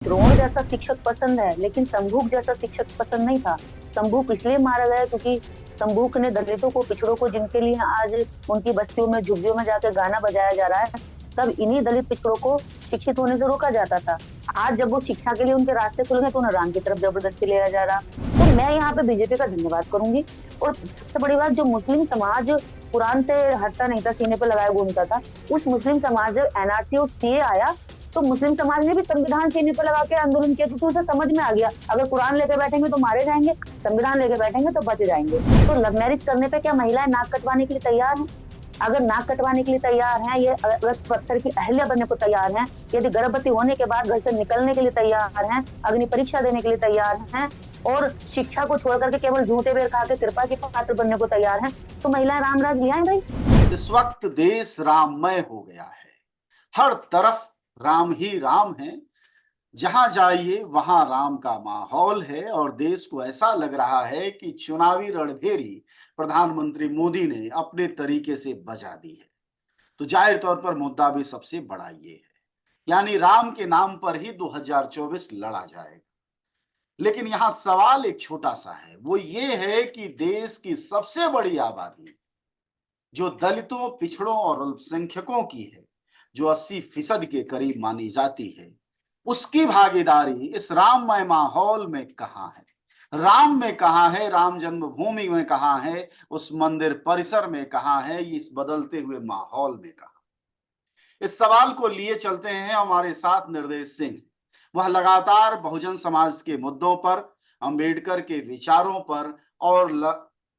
द्रोण जैसा शिक्षक पसंद है, लेकिन संभूक जैसा शिक्षक पसंद नहीं था। संभूक इसलिए मारा गया क्योंकि संभूक ने दलितों को, पिछड़ों को, जिनके लिए आज उनकी बस्तियों में, झुग्गियों में जाकर गाना बजाया जा रहा है, तब इन्हीं दलित पिछड़ों को शिक्षित होने से रोका जाता था। आज जब वो शिक्षा के लिए उनके रास्ते खुल गए तो उन्हें राम की तरफ जबरदस्ती ले जाया जा रहा। तो मैं यहाँ पे बीजेपी का धन्यवाद करूंगी। और सबसे बड़ी बात, जो मुस्लिम समाज कुरान से हटता नहीं था, सीने पर लगाए घूमता था, उस मुस्लिम समाज जब एनआरसी और सीए आया तो मुस्लिम समाज ने भी संविधान सीने पर लगा के आंदोलन किया, क्योंकि उसे समझ में आ गया अगर कुरान लेके बैठेंगे तो मारे जाएंगे, संविधान लेके बैठेंगे तो बच जाएंगे। तो लव मैरिज करने पे क्या महिलाएं नाक कटवाने के लिए तैयार हैं? अगर नाक कटवाने के लिए तैयार हैं, ये अगर पत्थर की अहल्या बनने को तैयार हैं, यदि गर्भवती होने के बाद घर से निकलने के लिए तैयार हैं, अग्नि परीक्षा देने के लिए तैयार हैं और शिक्षा को छोड़ करके केवल झूठे बेर खा के कृपा के पात्र बनने को तैयार हैं, तो महिलाएं रामराज ले आए भाई। इस वक्त देश राममय हो गया है। हर तरफ राम ही राम है। जहां जाइए वहां राम का माहौल है और देश को ऐसा लग रहा है कि चुनावी रणभेरी प्रधानमंत्री मोदी ने अपने तरीके से बजा दी है। तो जाहिर तौर पर मुद्दा भी सबसे बड़ा ये है, यानी राम के नाम पर ही 2024 लड़ा जाएगा। लेकिन यहां सवाल एक छोटा सा है, वो ये है कि देश की सबसे बड़ी आबादी जो दलितों, पिछड़ों और अल्पसंख्यकों की है, जो 80% के करीब मानी जाती है, उसकी भागीदारी इस राममय माहौल में कहाँ है? राम में कहाँ है? राम जन्मभूमि में कहाँ है? उस मंदिर परिसर में कहाँ है? इस बदलते हुए माहौल में कहाँ? इस सवाल को लिए चलते हैं हमारे साथ निर्देश सिंह। वह लगातार बहुजन समाज के मुद्दों पर, अंबेडकर के विचारों पर और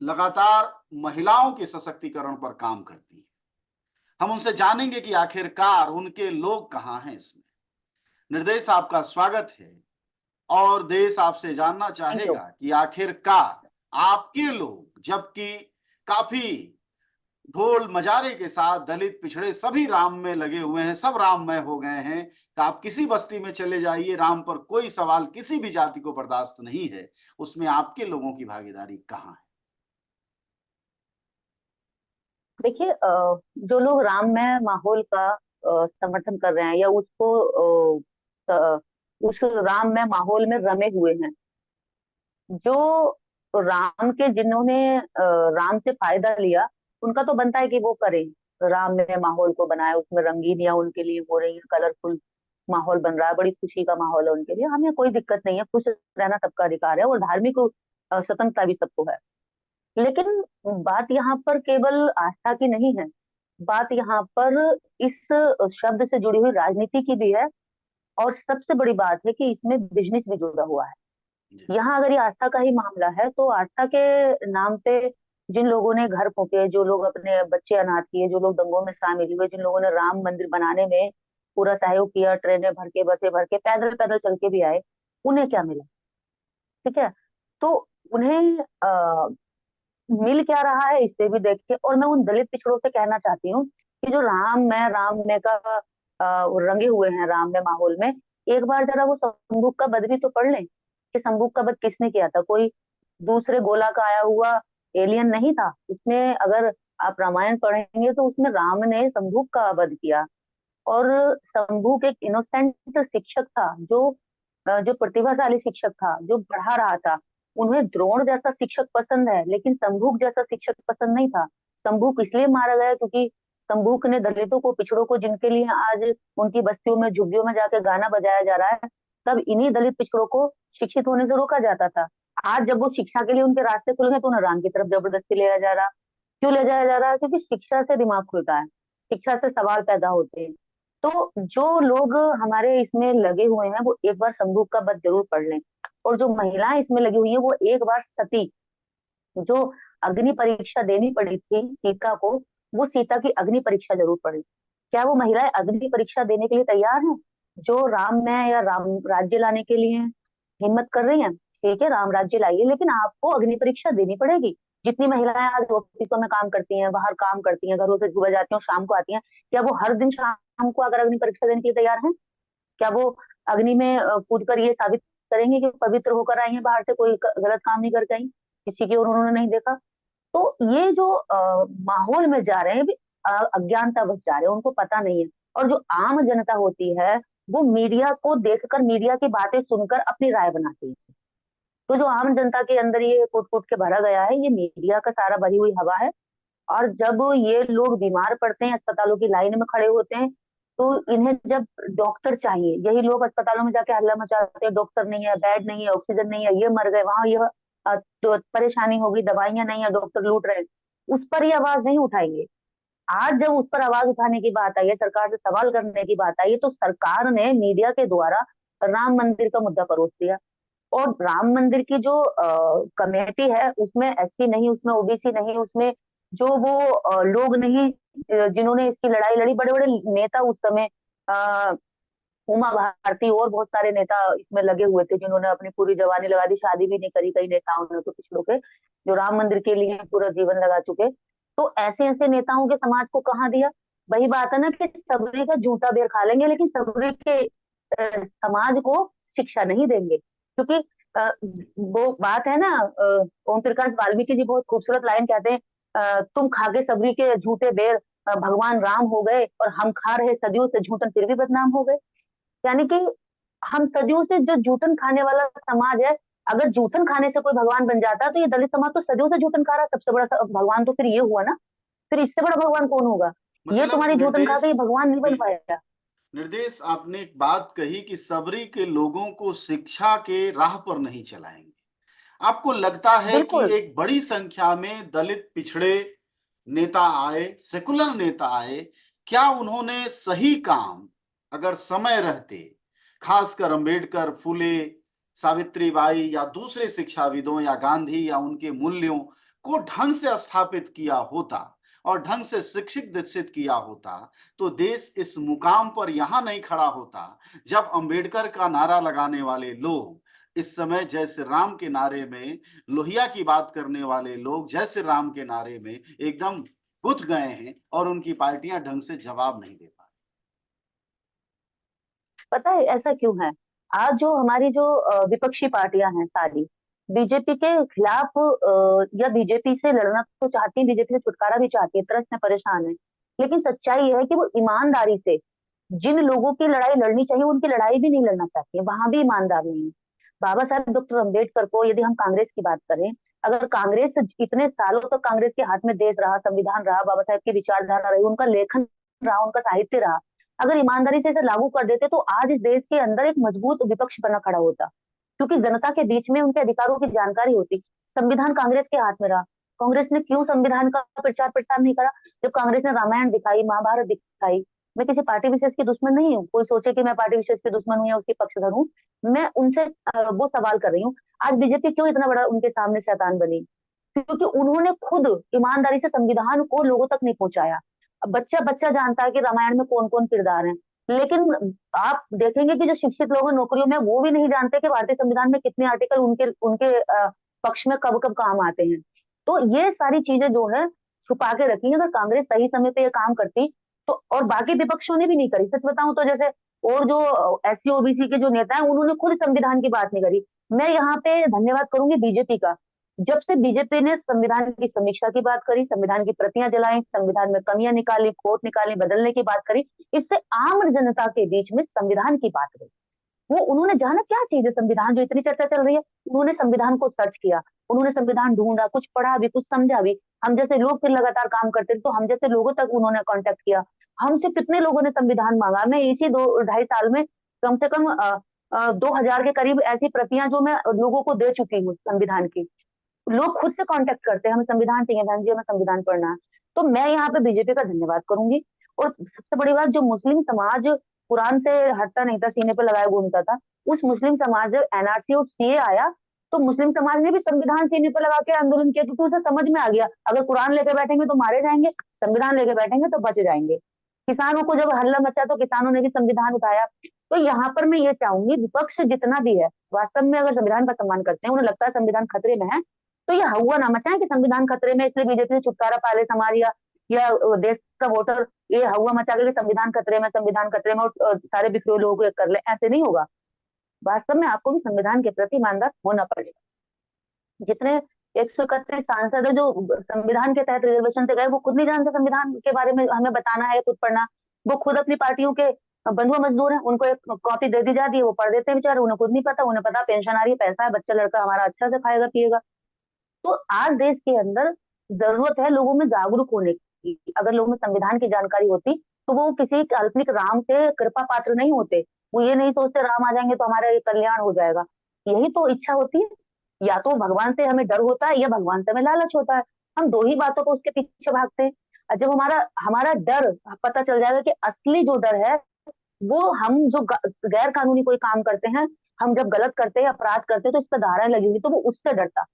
लगातार महिलाओं के सशक्तिकरण पर काम करती है। हम उनसे जानेंगे कि आखिरकार उनके लोग कहाँ हैं इसमें। निर्देश, आपका स्वागत है। और देश आपसे जानना थैंक यू। चाहेगा कि आखिरकार आपके लोग, जबकि काफी ढोल मजारे के साथ दलित, पिछड़े सभी राम में लगे हुए हैं, सब राममय हो गए हैं, तो आप किसी बस्ती में चले जाइए, राम पर कोई सवाल किसी भी जाति को बर्दाश्त नहीं है, उसमें आपके लोगों की भागीदारी कहाँ है? देखिए, जो लोग राममय माहौल का समर्थन कर रहे हैं या उसको उस राममय माहौल में रमे हुए हैं, जो राम के, जिन्होंने राम से फायदा लिया, उनका तो बनता है कि वो करें, राममय माहौल को बनाए, उसमें रंगीनियां उनके लिए हो रही है, कलरफुल माहौल बन रहा है, बड़ी खुशी का माहौल है उनके लिए, हमें कोई दिक्कत नहीं है, खुश रहना सबका अधिकार है और धार्मिक स्वतंत्रता भी सबको है। लेकिन बात यहाँ पर केवल आस्था की नहीं है, बात यहाँ पर इस शब्द से जुड़ी हुई राजनीति की भी है। और सबसे बड़ी बात है कि इसमें बिजनेस भी जुड़ा हुआ है। जी। यहाँ अगर ये आस्था का ही मामला है तो आस्था के नाम पे जिन लोगों ने घर फूके, जो लोग अपने बच्चे अनाथ किए, जो लोग दंगों में शामिल हुए, जिन लोगों ने राम मंदिर बनाने में पूरा सहयोग किया, ट्रेनें भर के, बसें भर के, पैदल पैदल चल के भी आए, उन्हें क्या मिला? ठीक है। तो उन्हें मिल क्या रहा है इस पे भी देखिए। और मैं उन दलित पिछड़ों से कहना चाहती हूँ कि जो राम में का रंगे हुए हैं, राम में माहौल में, एक बार जरा वो संबूक का बद भी तो पढ़ लें कि संबूक का वध किसने किया था। कोई दूसरे गोला का आया हुआ एलियन नहीं था उसमें। अगर आप रामायण पढ़ेंगे तो उसमें राम ने संबूक का वध किया। और संबूक एक इनोसेंट शिक्षक था, जो प्रतिभाशाली शिक्षक था, जो पढ़ा रहा था। उन्हें द्रोण जैसा शिक्षक पसंद है, लेकिन संबूक जैसा शिक्षक पसंद नहीं था। संबूक इसलिए मारा गया क्योंकि संबूक ने दलितों को, पिछड़ों को, जिनके लिए आज उनकी बस्तियों में, झुग्गियों में जाकर गाना बजाया जा रहा है, तब इन्हीं दलित पिछड़ों को शिक्षित होने से रोका जाता था। आज जब वो शिक्षा के लिए उनके रास्ते खुल गए तो उन्हें राम की तरफ जबरदस्ती ले जाया जा रहा। क्यों ले जाया जा रहा है? क्योंकि शिक्षा से दिमाग खुलता है, शिक्षा से सवाल पैदा होते हैं। तो जो लोग हमारे इसमें लगे हुए हैं वो एक बार संदूक का वध जरूर पढ़ लें। और जो महिलाएं इसमें लगी हुई है वो एक बार सती, जो अग्नि परीक्षा देनी पड़ी थी सीता को, वो सीता की अग्नि परीक्षा जरूर पढ़े। क्या वो महिलाएं अग्नि परीक्षा देने के लिए तैयार हैं? जो राम में या राम राज्य लाने के लिए हिम्मत कर रही हैं, ठीक है, राम राज्य लाइए, लेकिन आपको अग्नि परीक्षा देनी पड़ेगी। जितनी महिलाएं आज ऑफिसों में काम करती हैं, बाहर काम करती हैं, घरों से सुबह जाती हैं और शाम को आती हैं, क्या वो हर दिन शाम को अगर अग्नि परीक्षा देने के लिए तैयार हैं? क्या वो अग्नि में कूद कर ये साबित करेंगे कि पवित्र होकर आई हैं, बाहर से कोई गलत काम नहीं करके आई, किसी की ओर उन्होंने नहीं देखा? तो ये जो माहौल में जा रहे हैं, अज्ञानता बस जा रहे हैं, उनको पता नहीं है। और जो आम जनता होती है वो मीडिया को देखकर, मीडिया की बातें सुनकर अपनी राय बनाते हैं। तो जो आम जनता के अंदर ये कूट कूट के भरा गया है, ये मीडिया का सारा भरी हुई हवा है। और जब ये लोग बीमार पड़ते हैं, अस्पतालों की लाइन में खड़े होते हैं, तो इन्हें जब डॉक्टर चाहिए, यही लोग अस्पतालों में जाके हल्ला मचाते हैं, डॉक्टर नहीं है, बेड नहीं है, ऑक्सीजन नहीं है, ये मर गए, वहां यह तो परेशानी होगी, दवाइयां नहीं है, डॉक्टर लूट रहे हैं, उस पर ये आवाज नहीं उठाएंगे। आज जब उस पर आवाज उठाने की बात आई है, सरकार से सवाल करने की बात आई है, तो सरकार ने मीडिया के द्वारा राम मंदिर का मुद्दा परोस दिया। और राम मंदिर की जो कमेटी है, उसमें एससी नहीं, उसमें ओबीसी नहीं, उसमें जो वो लोग नहीं जिन्होंने इसकी लड़ाई लड़ी, बड़े बड़े नेता उस समय, अ, उमा भारती और बहुत सारे नेता इसमें लगे हुए थे, जिन्होंने अपनी पूरी जवानी लगा दी, शादी भी नहीं करी कई नेताओं ने तो पिछड़ों के, जो राम मंदिर के लिए पूरा जीवन लगा चुके। तो ऐसे ऐसे नेताओं के समाज को कहाँ दिया? वही बात है ना कि सबरी का जूता बेर खा लेंगे, लेकिन सबरी के समाज को शिक्षा नहीं देंगे। क्योंकि वो बात है ना, ओम प्रकाश वाल्मीकि जी बहुत खूबसूरत लाइन कहते हैं, तुम खा के सबरी के झूठे बेर, भगवान राम हो गए, और हम खा रहे सदियों से झूठन फिर भी बदनाम हो गए। यानी कि हम सदियों से जो जूठन खाने वाला समाज है, अगर जूठन खाने से कोई भगवान बन जाता है, तो ये दलित समाज तो सदियों से जूठन खा रहा है, सबसे बड़ा भगवान तो फिर ये हुआ ना। फिर इससे बड़ा भगवान कौन होगा? ये मतलब तुम्हारी जूठन खा निर्देश, के ये भगवान नहीं बन बिल्कुल पाएगा। निर्देश, आपने एक बात कही कि सबरी के लोगों को शिक्षा के राह पर नहीं चलाएंगे। आपको लगता है कि बिल्कुल। एक बड़ी संख्या में दलित पिछड़े नेता आए, सेकुलर नेता आए, क्या उन्होंने सही काम अगर समय रहते, खासकर अंबेडकर, फुले, सावित्रीबाई या दूसरे शिक्षाविदों या गांधी या उनके मूल्यों को ढंग से स्थापित किया होता और ढंग से शिक्षित दीक्षित किया होता, तो देश इस मुकाम पर यहां नहीं खड़ा होता जब अंबेडकर का नारा लगाने वाले लोग इस समय जय श्री राम के नारे में, लोहिया की बात करने वाले लोग जय श्री राम के नारे में एकदम गुथ गए हैं और उनकी पार्टियां ढंग से जवाब नहीं दे पा पता है ऐसा क्यों है? आज जो हमारी जो विपक्षी पार्टियां हैं सारी, बीजेपी के खिलाफ या बीजेपी से लड़ना तो चाहती है, बीजेपी से छुटकारा भी चाहती है, त्रस्त में परेशान है। लेकिन सच्चाई ये है कि वो ईमानदारी से जिन लोगों की लड़ाई लड़नी चाहिए, उनकी लड़ाई भी नहीं लड़ना चाहती है, वहां भी ईमानदार नहीं है। बाबा साहब डॉक्टर अम्बेडकर को, यदि हम कांग्रेस की बात करें, अगर कांग्रेस इतने सालों तक कांग्रेस के हाथ में देश रहा, संविधान रहा, बाबा साहब की विचारधारा रही, उनका लेखन रहा, उनका साहित्य रहा, अगर ईमानदारी से इसे लागू कर देते, तो आज इस देश के अंदर एक मजबूत विपक्ष बना खड़ा होता। क्योंकि जनता के बीच में उनके अधिकारों की जानकारी होती। संविधान कांग्रेस के हाथ में रहा, कांग्रेस ने क्यों संविधान का प्रचार प्रसार नहीं करा? जब कांग्रेस ने रामायण दिखाई, महाभारत दिखाई, मैं किसी पार्टी विशेष की दुश्मन नहीं हूँ, कोई सोचे कि मैं पार्टी विशेष की दुश्मन हूँ या उसकी पक्षधर हूँ, मैं उनसे वो सवाल कर रही हूँ, आज बीजेपी क्यों इतना बड़ा उनके सामने शैतान बनी? क्योंकि उन्होंने खुद ईमानदारी से संविधान को लोगों तक नहीं पहुंचाया। अब बच्चा बच्चा जानता है कि रामायण में कौन कौन किरदार हैं, लेकिन आप देखेंगे कि जो शिक्षित लोग हैं नौकरियों में, वो भी नहीं जानते कि भारतीय संविधान में कितने आर्टिकल उनके उनके पक्ष में कब कब काम आते हैं। तो ये सारी चीजें जो है छुपा के रखी है। अगर कांग्रेस सही समय पे ये काम करती तो, और बाकी विपक्षों ने भी नहीं करी, सच बताऊं तो, जैसे और जो एससी ओबीसी के जो नेता हैं, उन्होंने खुद संविधान की बात नहीं करी। मैं यहाँ पे धन्यवाद करूंगी बीजेपी का। जब से बीजेपी ने संविधान की समीक्षा की बात करी, संविधान की प्रतियां जलाई, संविधान में कमियां निकाली, खोट निकाली, बदलने की बात करी, इससे आम जनता के बीच में संविधान की बात गई। वो उन्होंने जाना क्या चाहिए संविधान, जो इतनी चर्चा चल रही है, उन्होंने संविधान को सर्च किया, उन्होंने संविधान ढूंढा, कुछ पढ़ा भी, कुछ समझा भी। हम जैसे लोग फिर लगातार काम करते थे, तो हम जैसे लोगों तक उन्होंने कांटेक्ट किया। हमसे कितने लोगों ने संविधान मांगा। मैं इसी 2 ढाई साल में कम से कम 2000 के करीब ऐसी प्रतियां जो मैं लोगों को दे चुकी हूँ संविधान की। लोग खुद से कांटेक्ट करते हैं, हमें संविधान चाहिए बहन जी, हमें संविधान पढ़ना है। तो मैं यहाँ पे बीजेपी का धन्यवाद करूंगी। और सबसे बड़ी बात, जो मुस्लिम समाज कुरान से हटता नहीं था, सीने पे लगाए घूमता था, उस मुस्लिम समाज, जब एनआरसी और सीए आया, तो मुस्लिम समाज ने भी संविधान सीने पे लगा के आंदोलन किया, क्योंकि उसे समझ में आ गया, अगर कुरान लेके बैठेंगे तो मारे जाएंगे, संविधान लेके बैठेंगे तो बच जाएंगे। किसानों को जब हल्ला मचा, तो किसानों ने भी संविधान उठाया। तो यहाँ पर मैं ये चाहूंगी, विपक्ष जितना भी है, वास्तव में अगर संविधान का सम्मान करते हैं, उन्हें लगता है संविधान खतरे में है, तो ये हवा ना मचाएं कि संविधान खतरे में, इसलिए बीजेपी ने छुटकारा पा ले समाज या देश का वोटर ये हवा मचा के कि संविधान खतरे में, संविधान खतरे में, और सारे बिखरे लोगों को एक कर ले, ऐसे नहीं होगा। वास्तव में आपको भी संविधान के प्रति ईमानदार होना पड़ेगा। जितने 131 सांसद है जो संविधान के तहत रिजर्वेशन से गए, वो खुद नहीं जानते संविधान के बारे में हमें बताना है, खुद पढ़ना। वो खुद अपनी पार्टियों के बंधुआ मजदूर है, उनको एक कॉपी दे दी जाती है, वो पढ़ देते हैं बेचारे, उन्हें खुद नहीं पता, उन्हें पता पेंशन आ रही है, पैसा है, बच्चा लड़का हमारा अच्छा से खाएगा पिएगा। तो आज देश के अंदर जरूरत है लोगों में जागरूक होने की। अगर लोगों में संविधान की जानकारी होती तो वो किसी काल्पनिक राम से कृपा पात्र नहीं होते। वो ये नहीं सोचते राम आ जाएंगे तो हमारा ये कल्याण हो जाएगा। यही तो इच्छा होती है। या तो भगवान से हमें डर होता है या भगवान से हमें लालच होता है। हम दो ही बातों को उसके पीछे भागते हैं। और जब हमारा हमारा डर पता चल जाएगा कि असली जो डर है वो हम जो गैर कानूनी कोई काम करते हैं, हम जब गलत करते हैं अपराध करते हैं तो इस पर धाराएं लगी हुई, तो वो उससे डरता।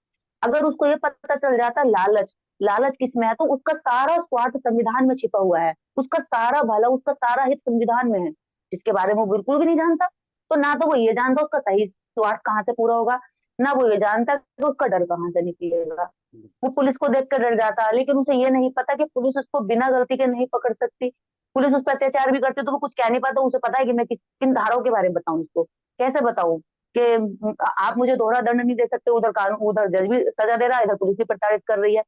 अगर उसको ये पता चल जाता लालच, लालच किसमें है, तो उसका सारा स्वार्थ संविधान में छिपा हुआ है, उसका सारा भला उसका सारा हित संविधान में है, जिसके बारे में वो बिल्कुल भी नहीं जानता। तो ना तो वो ये जानता उसका सही स्वार्थ कहाँ से पूरा होगा, ना वो ये जानता कि उसका डर कहाँ से निकलेगा। वो पुलिस को देख कर डर जाता है, लेकिन उसे ये नहीं पता कि पुलिस उसको बिना गलती के नहीं पकड़ सकती। पुलिस उस पर अत्याचार भी करती है तो वो कुछ कह नहीं पाता। उसे पता है कि मैं किन धाराओं के बारे में बताऊं उसको, कैसे बताऊं कि आप मुझे दोहरा दंड नहीं दे सकते, उधर कानून, उधर जज भी सजा दे रहा है, इधर पुलिस भी प्रताड़ित कर रही है।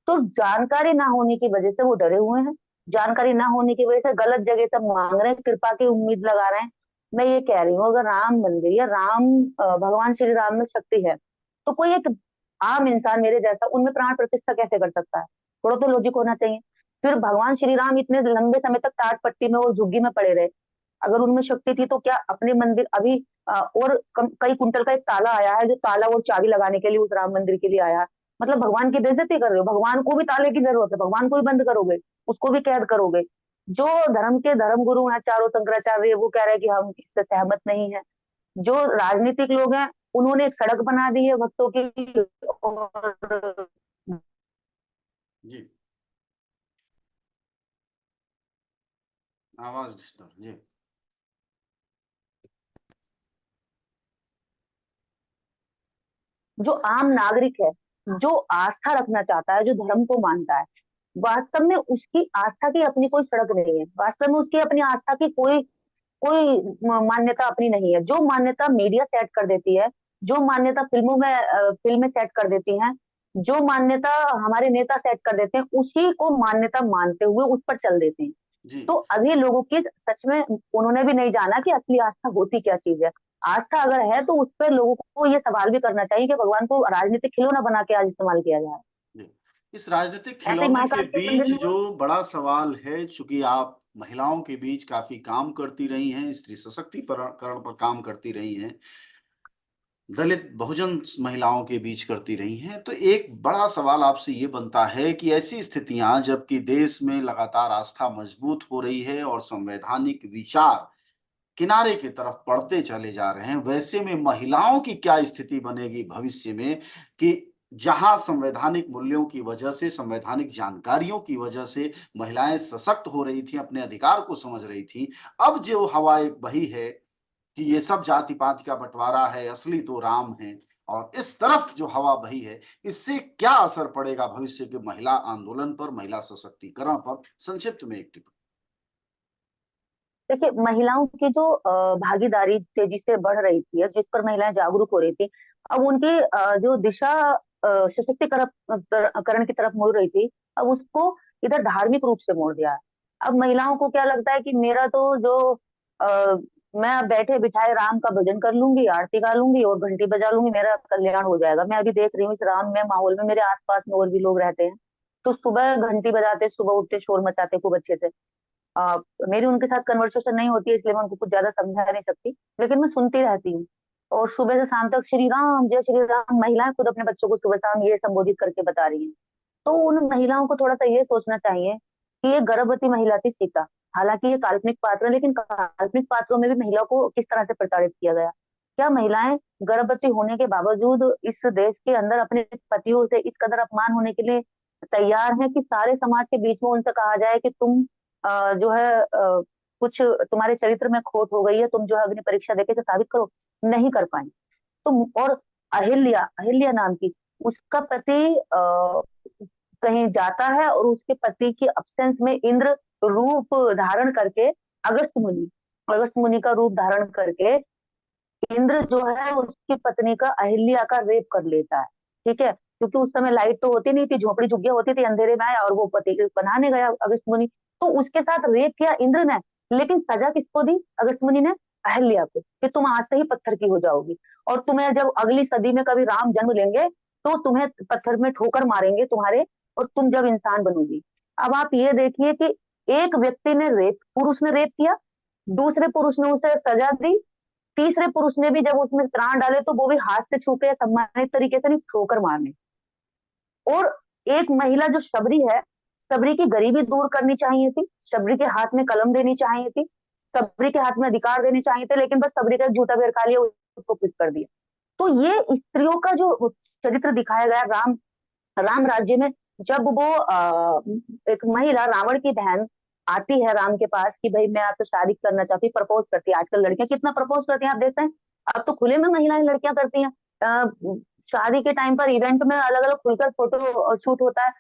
तो जानकारी ना होने की वजह से वो डरे हुए हैं। जानकारी ना होने की वजह से गलत जगह से मांग रहे हैं, कृपा की उम्मीद लगा रहे हैं। मैं ये कह रही हूँ, अगर राम मंदिर या भगवान श्री राम में शक्ति है, तो कोई एक आम इंसान मेरे जैसा उनमें प्राण प्रतिष्ठा कैसे कर सकता है? थोड़ा तो लॉजिक होना चाहिए। फिर भगवान श्री राम इतने लंबे समय तक टाट पट्टी में और झुग्गी में पड़े रहे। अगर उनमें शक्ति थी तो क्या अपने मंदिर अभी और कई कुंटल का एक ताला आया है, जो ताला और चाबी लगाने के लिए उस राम मंदिर के लिए आया है। मतलब भगवान की बेइज्जती कर रहे हो। भगवान को भी ताले की जरूरत है, भगवान को भी बंद करोगे, उसको भी कैद करोगे। जो धर्म के धर्म गुरु हैं चारों शंकराचार्य, वो कह रहे हैं कि हम इससे सहमत नहीं है। जो राजनीतिक लोग हैं उन्होंने एक सड़क बना दी है भक्तों की, और जी, आवाज डिस्टर्ब जी। जो आम नागरिक है, जो आस्था रखना चाहता है, जो धर्म को मानता है, वास्तव में उसकी आस्था की अपनी कोई सड़क नहीं है। वास्तव में उसकी अपनी आस्था की कोई कोई मान्यता अपनी नहीं है। जो मान्यता मीडिया सेट कर देती है, जो मान्यता फिल्में सेट कर देती हैं, जो मान्यता हमारे नेता सेट कर देते हैं, उसी को मान्यता मानते हुए उस पर चल देते हैं। जी, तो अभी लोगों की सच में उन्होंने भी नहीं जाना कि असली आस्था होती क्या चीज है। आस्था अगर है तो उस पर लोगों को ये सवाल भी करना चाहिए कि भगवान को राजनीतिक खिलौना बना के आज इस्तेमाल किया जा रहा है। जी। इस राजनीतिक ऐसे ही खिलौने के महाकाल के मंदिर बीच में हुआ। जो बड़ा सवाल है, चूंकि आप महिलाओं के बीच काफी काम करती रही हैं, स्त्री सशक्तिकरण पर काम करती रही हैं, दलित बहुजन महिलाओं के बीच करती रही हैं, तो एक बड़ा सवाल आपसे ये बनता है कि ऐसी स्थितियां जबकि देश में लगातार आस्था मजबूत हो रही है और संवैधानिक विचार किनारे की तरफ बढ़ते चले जा रहे हैं, वैसे में महिलाओं की क्या स्थिति बनेगी भविष्य में, कि जहां संवैधानिक मूल्यों की वजह से, संवैधानिक जानकारियों की वजह से महिलाएं सशक्त हो रही थी, अपने अधिकार को समझ रही थी, अब जो हवा एक बही है कि ये सब जाति पाति का बंटवारा है, असली तो राम है, और इस तरफ जो हवा बही है, इससे क्या असर पड़ेगा भविष्य के महिला आंदोलन पर, महिला सशक्तिकरण पर? संक्षिप्त में एक टिप्पणी। देखिए, महिलाओं की जो भागीदारी तेजी से बढ़ रही थी, जिस पर महिलाएं जागरूक हो रही थी, अब उनकी जो दिशा सशक्तिकरण की तरफ मुड़ रही थी, अब उसको इधर धार्मिक रूप से मोड़ दिया है। अब महिलाओं को क्या लगता है कि मेरा तो जो आ, मैं अब बैठे बिठाए राम का भजन कर लूंगी, आरती गा लूंगी और घंटी बजा लूंगी, मेरा कल्याण हो जाएगा। मैं अभी देख रही हूँ इस राम में माहौल में मेरे आसपास में और भी लोग रहते हैं, तो सुबह घंटी बजाते, सुबह उठते शोर मचाते खूब अच्छे से। आ, मेरी उनके साथ कन्वर्सेशन नहीं होती है इसलिए मैं उनको कुछ ज्यादा समझा नहीं सकती, लेकिन मैं सुनती रहती हूँ। और सुबह से शाम तक श्री राम जय श्री राम महिलाएं खुद अपने बच्चों को सुबह शाम ये संबोधित करके बता रही हैं। तो उन महिलाओं को थोड़ा सा ये सोचना चाहिए कि ये गर्भवती महिला थी सीता। हालांकि ये काल्पनिक पात्र है, लेकिन काल्पनिक पात्रों में भी महिला को किस तरह से प्रताड़ित किया गया। क्या महिलाएं गर्भवती होने के बावजूद इस देश के अंदर अपने पतियों से इस कदर अपमान होने के लिए तैयार हैं कि सारे समाज के बीच में उनसे कहा जाए कि तुम जो है कुछ तुम्हारे चरित्र में खोट हो गई है, तुम जो है अग्नि परीक्षा देके इसे साबित करो। नहीं कर पाई। तो और अहिल्या, अहिल्या नाम की, उसका पति कहीं जाता है और उसके पति की अब्सेंस में इंद्र रूप धारण करके, अगस्त मुनि, अगस्त मुनि का रूप धारण करके इंद्र जो है उसकी पत्नी का, अहिल्या का रेप कर लेता है। ठीक है, क्योंकि उस समय लाइट तो होती नहीं थी, झोपड़ी झुग्गियां होती थी, अंधेरे में आया और वो पति बनाने गया अगस्त मुनि, तो उसके साथ रेप किया इंद्र ने। लेकिन सजा किसको दी अगस्त्य मुनि ने? अहल्या को, कि तुम आज से ही पत्थर की हो जाओगी, और तुम्हें जब अगली सदी में कभी राम जन्म लेंगे तो तुम्हें पत्थर में ठोकर मारेंगे तुम्हारे, और तुम जब इंसान बनोगी। अब आप ये देखिए कि एक व्यक्ति ने रेप, पुरुष ने रेप किया, दूसरे पुरुष ने उसे सजा दी, तीसरे पुरुष ने भी जब उसमें प्राण डाले तो वो भी हाथ से छू के सम्मानित तरीके से नहीं, ठोकर मारने। और एक महिला जो शबरी है, शबरी की गरीबी दूर करनी चाहिए थी, शबरी के हाथ में कलम देनी चाहिए थी, शबरी के हाथ में अधिकार देने चाहिए थे, लेकिन बस शबरी का एक झूठा बेर खा लिया, उसको खुश कर दिया। तो ये स्त्रियों का जो चरित्र दिखाया गया राम राम राज्य में, जब वो एक महिला रावण की बहन आती है राम के पास कि भाई मैं आपसे शादी करना चाहती हूँ, प्रपोज करती है। आजकल लड़कियां कितना प्रपोज करती हैं आप देखते हैं, अब तो खुले में महिलाएं लड़कियां करती हैं। शादी के टाइम पर इवेंट में अलग अलग खुलकर फोटो शूट होता है।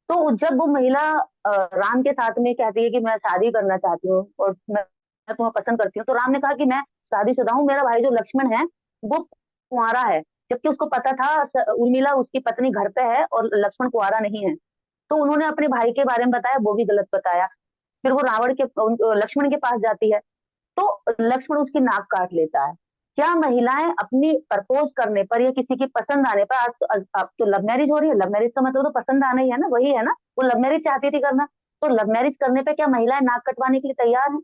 तो जब वो महिला राम के साथ में कहती है कि मैं शादी करना चाहती हूँ और मैं तुम्हें पसंद करती हूँ, तो राम ने कहा कि मैं शादीशुदा हूँ, मेरा भाई जो लक्ष्मण है वो कुंवारा है। जबकि उसको पता था उर्मिला उसकी पत्नी घर पे है और लक्ष्मण कुंवारा नहीं है। तो उन्होंने अपने भाई के बारे में बताया, वो भी गलत बताया। फिर वो रावण के लक्ष्मण के पास जाती है, तो लक्ष्मण उसकी नाक काट लेता है। क्या महिलाएं अपनी प्रपोज करने पर या किसी की पसंद आने पर, अब तो लव मैरिज हो रही है, लव मैरिज का मतलब तो पसंद आना ही है ना, वही है ना, वो लव मैरिज चाहती थी करना। तो लव मैरिज करने पे क्या महिलाएं नाक कटवाने के लिए तैयार हैं?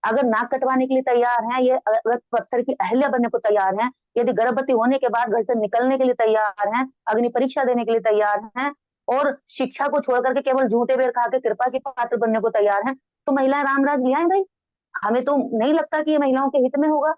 अगर नाक कटवाने के लिए तैयार हैं, ये अगर पत्थर की अहल्या बनने को तैयार हैं, यदि गर्भवती होने के बाद घर से निकलने के लिए तैयार हैं, अग्नि परीक्षा देने के लिए तैयार हैं, और शिक्षा को छोड़ करके केवल झूठे बेर खा के कृपा की पात्र बनने को तैयार हैं, तो महिलाएं रामराज ले आए भाई। हमें तो नहीं लगता कि ये महिलाओं के हित में होगा।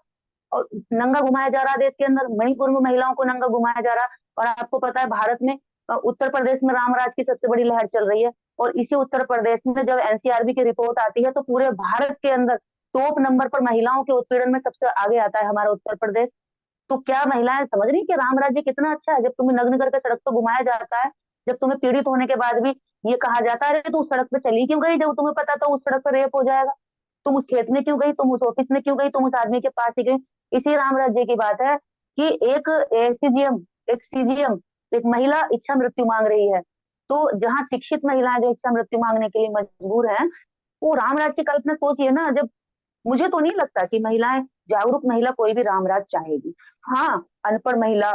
और नंगा घुमाया जा रहा देश के अंदर, मणिपुर में महिलाओं को नंगा घुमाया जा रहा। और आपको पता है भारत में उत्तर प्रदेश में रामराज की सबसे बड़ी लहर चल रही है। और इसी उत्तर प्रदेश में जब एनसीआरबी की रिपोर्ट आती है तो पूरे भारत के अंदर टॉप नंबर पर महिलाओं के उत्पीड़न में सबसे आगे आता है हमारा उत्तर प्रदेश। तो क्या महिलाएं समझ रही कि राम राज्य कितना अच्छा है? जब तुम्हें नग्न करके सड़क पर घुमाया जाता है, जब तुम्हें पीड़ित होने के बाद भी ये कहा जाता है अरे तू उस सड़क पे चली क्यों गई, जब तुम्हें पता था उस सड़क पर रेप हो जाएगा, तुम उस खेत में क्यों गई, तुम उस ऑफिस में क्यों गई, तुम उस आदमी के पास ही गई। इसी राम राज्य की बात है कि एक एसीजीएम, एक सीजीएम, एक महिला इच्छा मृत्यु मांग रही है। तो जहाँ शिक्षित महिलाएं जो इच्छा मृत्यु मांगने के लिए मजबूर है, वो राम राज्य की कल्पना सोचिए ना। जब मुझे तो नहीं लगता कि महिलाएं, जागरूक महिला कोई भी रामराज चाहेगी। हाँ, अनपढ़ महिला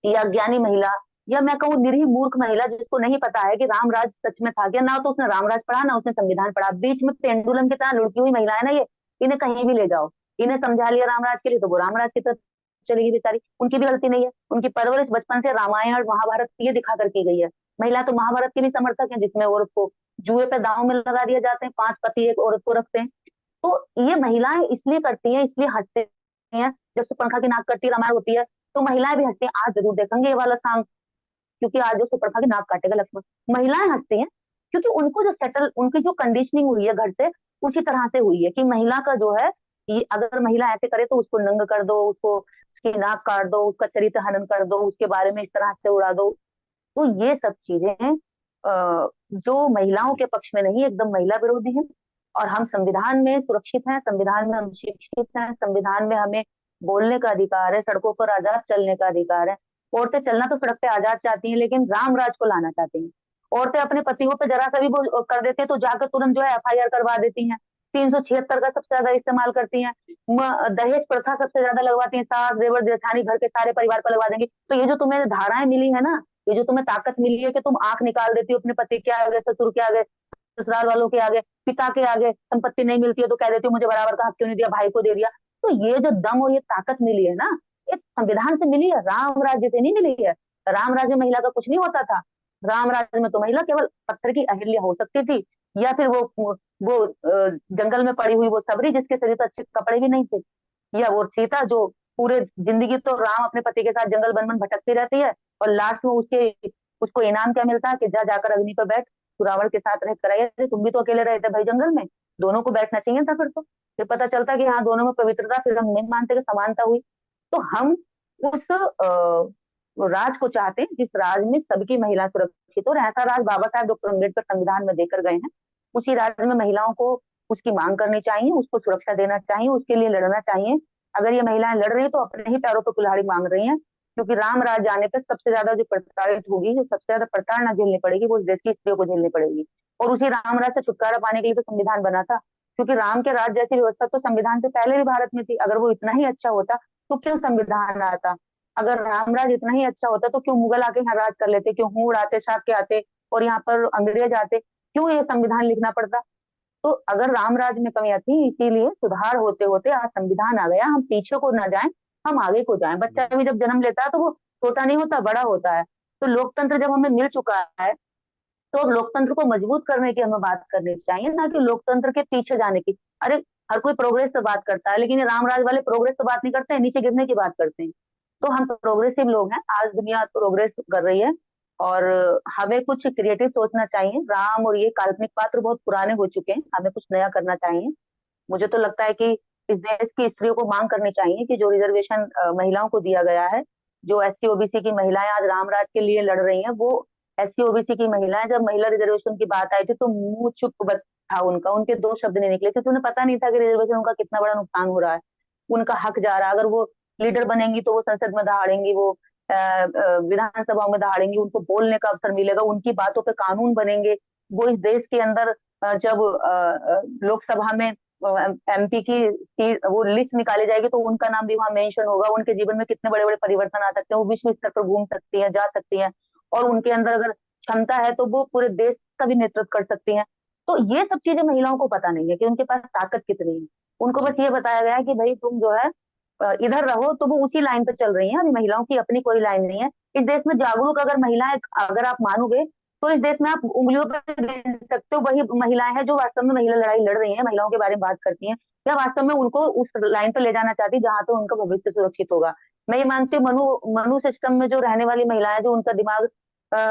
या ज्ञानी महिला, या मैं कहूँ निरीह मूर्ख महिला जिसको नहीं पता है कि रामराज सच में था क्या, ना तो उसने रामराज पढ़ा ना उसने संविधान पढ़ा, बीच में पेंडुलम की तरह लुढ़की हुई महिलाएं ना ये, इन्हें कहीं भी ले जाओ, इन्हें समझा लिया रामराज के लिए तो वो रामराज की तरफ चलेगी बेचारी। उनकी भी गलती नहीं है, उनकी परवरिश बचपन से रामायण और महाभारत ये दिखाकर की गई है। महिला तो महाभारत की भी समर्थक है, जिसमें औरत को जुए पे दांव में लगा दिया जाते हैं, 5 पति एक औरत को रखते हैं। तो ये महिलाएं इसलिए करती हैं, इसलिए हंसते हैं। जब सुपर्णखा की नाक कटती रामायण होती है तो महिलाएं भी हंसती हैं, आज जरूर देखेंगे ये वाला सॉन्ग, क्योंकि आज जो सुपर्णखा की नाक काटेगा लक्ष्मण। महिलाएं हंसती हैं क्योंकि उनको जो सेटल, उनकी जो कंडीशनिंग हुई है घर से, उसी तरह से हुई है कि महिला का जो है, कि अगर महिला ऐसे करे तो उसको नंग कर दो, उसको उसकी नाक काट दो, उसका चरित्र हनन कर दो, उसके बारे में इस तरह से उड़ा दो। तो ये सब चीजें जो महिलाओं के पक्ष में नहीं, एकदम महिला विरोधी है। और हम संविधान में सुरक्षित हैं, संविधान में हम शिक्षित हैं, संविधान में हमें बोलने का अधिकार है, सड़कों पर आजाद चलने का अधिकार है। औरतें चलना तो सड़क पे आजाद चाहती हैं, लेकिन राम राज को लाना चाहती हैं। औरतें अपने पतियों पे जरा सा भी वो कर देते हैं तो जाकर तुरंत जो है एफआईआर करवा देती हैं। 376 का सबसे ज्यादा इस्तेमाल करती हैं। दहेज प्रथा सबसे ज्यादा लगवाती हैं, सास देवर जेठानी घर के सारे परिवार पर लगवा देंगी। तो ये जो तुम्हें धाराएं मिली है ना, ये जो तुम्हें ताकत मिली है कि तुम आंख निकाल देती हो अपने पति के आगे, ससुर के आगे, ससुराल वालों के आगे, पिता के आगे, संपत्ति नहीं मिलती है तो कह देती हो मुझे बराबर का हक क्यों नहीं दिया, भाई को दे दिया। तो ये जो दम और ये ताकत मिली है ना, ये संविधान से मिली है, राम राज्य से नहीं मिली है। राम राज्य में महिला का कुछ नहीं होता था। राम राज्य में तो महिला केवल पत्थर की अहिल्या हो सकती थी, या फिर वो जंगल में पड़ी हुई वो सबरी जिसके शरीर पर अच्छे कपड़े भी नहीं थे, या वो सीता जो पूरे जिंदगी तो राम अपने पति के साथ जंगल वन वन भटकती रहती है, और लास्ट में उसके उसको इनाम क्या मिलता है कि जा जाकर अग्नि पर बैठ, तू रावण के साथ रह कर आई है, तुम भी तो अकेले रहे थे भाई जंगल में, दोनों को बैठना चाहिए था। फिर पता चलता कि हाँ दोनों में पवित्रता, फिर हम नहीं मानते कि समानता हुई। तो हम उस राज को चाहते हैं जिस राज में सबकी महिला सुरक्षित हो। और ऐसा राज बाबा साहब डॉक्टर अम्बेडकर संविधान में देकर गए हैं। उसी राज में महिलाओं को उसकी मांग करनी चाहिए, उसको सुरक्षा देना चाहिए, उसके लिए लड़ना चाहिए। अगर ये महिलाएं लड़ रही तो अपने ही पैरों पर कुल्हाड़ी मांग रही हैं, क्योंकि राम राज आने पर सबसे ज्यादा जो प्रताड़ित होगी, जो सबसे ज्यादा प्रताड़ना झेलनी पड़ेगी, वो इस देश की स्त्रियों को झेलनी पड़ेगी। और उसी राम राज से छुटकारा पाने के लिए तो संविधान बना था। क्योंकि राम के राज जैसी व्यवस्था तो संविधान से पहले भी भारत में थी। अगर वो इतना ही अच्छा होता तो क्यों संविधान आता? अगर रामराज इतना ही अच्छा होता तो क्यों मुगल आके यहाँ राज कर लेते, क्यों हूण आते, शाक्य आते और यहाँ पर अंग्रेज आते, क्यों ये संविधान लिखना पड़ता? तो अगर रामराज में कमियां थी, इसीलिए सुधार होते होते आज संविधान आ गया। हम पीछे को ना जाएं, हम आगे को जाएं। बच्चा भी जब जन्म लेता है तो वो छोटा नहीं होता, बड़ा होता है। तो लोकतंत्र जब हमें मिल चुका है तो अब लोकतंत्र को मजबूत करने की हमें बात करनी चाहिए, ना कि लोकतंत्र के पीछे जाने की। अरे हर कोई प्रोग्रेस पे बात करता है, लेकिन ये रामराज वाले प्रोग्रेस पे बात नहीं करते हैं, नीचे गिरने की बात करते हैं। तो हम प्रोग्रेसिव लोग हैं, आज दुनिया प्रोग्रेस कर रही है और हमें कुछ क्रिएटिव सोचना चाहिए। राम और ये काल्पनिक पात्र बहुत पुराने हो चुके हैं, हमें कुछ नया करना चाहिए। मुझे तो लगता है कि इस देश की स्त्रियों को मांग करनी चाहिए कि जो रिजर्वेशन महिलाओं को दिया गया है, जो एससी ओबीसी की महिलाएं आज रामराज के लिए लड़ रही हैं, वो एससी ओबीसी की महिलाएं, जब महिला रिजर्वेशन की बात आई थी तो मुंह चुप था उनका, उनके दो शब्द नहीं निकले, क्योंकि उन्हें पता नहीं था कि रिजर्वेशन उनका कितना बड़ा नुकसान हो रहा है, उनका हक जा रहा है। अगर वो लीडर बनेंगी तो वो संसद में दहाड़ेंगी, वो विधानसभाओं में दहाड़ेंगी, उनको बोलने का अवसर मिलेगा, उनकी बातों पे कानून बनेंगे। वो इस देश के अंदर जब लोकसभा में एमपी की सीट, वो लिस्ट निकाली जाएगी तो उनका नाम भी वहां मेंशन होगा। उनके जीवन में कितने बड़े बड़े परिवर्तन आ सकते हैं, वो विश्व स्तर पर घूम सकती हैं, जा सकती हैं, और उनके अंदर अगर क्षमता है तो वो पूरे देश का भी नेतृत्व कर सकती हैं। तो ये सब चीजें महिलाओं को पता नहीं है कि उनके पास ताकत कितनी है। उनको बस ये बताया गया है कि भाई तुम जो है इधर रहो, तो वो उसी लाइन पे चल रही हैं। अभी महिलाओं की अपनी कोई लाइन नहीं है इस देश में। जागरूक अगर महिलाएं, अगर आप मानोगे तो इस देश में आप उंगलियों पर गिन सकते हो वही महिलाएं हैं जो वास्तव में महिला लड़ाई लड़ रही हैं, महिलाओं के बारे में बात करती हैं, या वास्तव में उनको उस लाइन पर ले जाना चाहती जहां तो उनका भविष्य सुरक्षित होगा। मैं ये मानती हूँ मनु मनु सिस्टम में जो रहने वाली महिलाएं, जो उनका दिमाग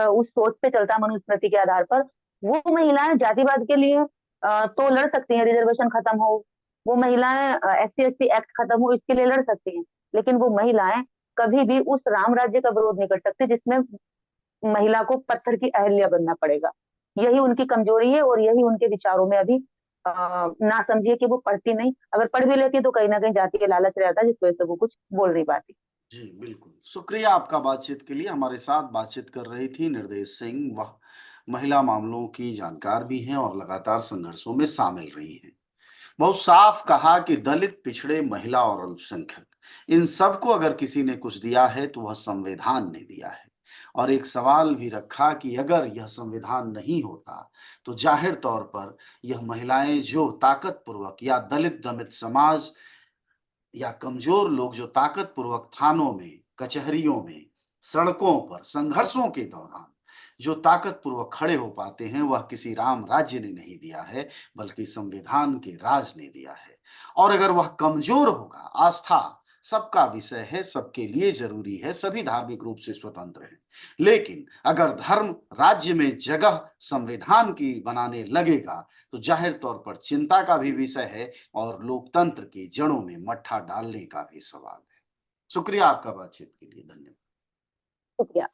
उस सोच पे चलता है मनुस्मृति के आधार पर, वो महिलाएं जातिवाद के लिए तो लड़ सकती हैं, रिजर्वेशन खत्म हो, वो महिलाएं एससी एसटी एक्ट खत्म हो, इसके लिए लड़ सकती हैं। लेकिन वो महिलाएं कभी भी उस राम राज्य का विरोध नहीं कर सकती जिसमें महिला को पत्थर की अहल्या बनना पड़ेगा। यही उनकी कमजोरी है और यही उनके विचारों में अभी ना समझिए कि वो पढ़ती नहीं, अगर पढ़ भी लेती तो कहीं ना कहीं जाति के लालच रहता है जिस वजह से वो कुछ बोल नहीं पाती। जी बिल्कुल, शुक्रिया आपका बातचीत के लिए। हमारे साथ बातचीत कर रही थी निर्देश सिंह। वह महिला मामलों की जानकार भी हैं और लगातार संघर्षों में शामिल रही हैं। बहुत साफ कहा कि दलित, पिछड़े, महिला और अल्पसंख्यक, इन सबको अगर किसी ने कुछ दिया है तो वह संविधान ने दिया है। और एक सवाल भी रखा कि अगर यह संविधान नहीं होता तो जाहिर तौर पर यह महिलाएं जो ताकतपूर्वक, या दलित दमित समाज या कमजोर लोग जो ताकतपूर्वक थानों में, कचहरियों में, सड़कों पर संघर्षों के दौरान जो ताकतपूर्वक खड़े हो पाते हैं, वह किसी राम राज्य ने नहीं दिया है, बल्कि संविधान के राज ने दिया है। और अगर वह कमजोर होगा, आस्था सबका विषय है, सबके लिए जरूरी है, सभी धार्मिक रूप से स्वतंत्र हैं। लेकिन अगर धर्म राज्य में जगह संविधान की बनाने लगेगा तो जाहिर तौर पर चिंता का भी विषय है और लोकतंत्र की जड़ों में मट्ठा डालने का भी सवाल है। शुक्रिया आपका बातचीत के लिए, धन्यवाद। शुक्रिया।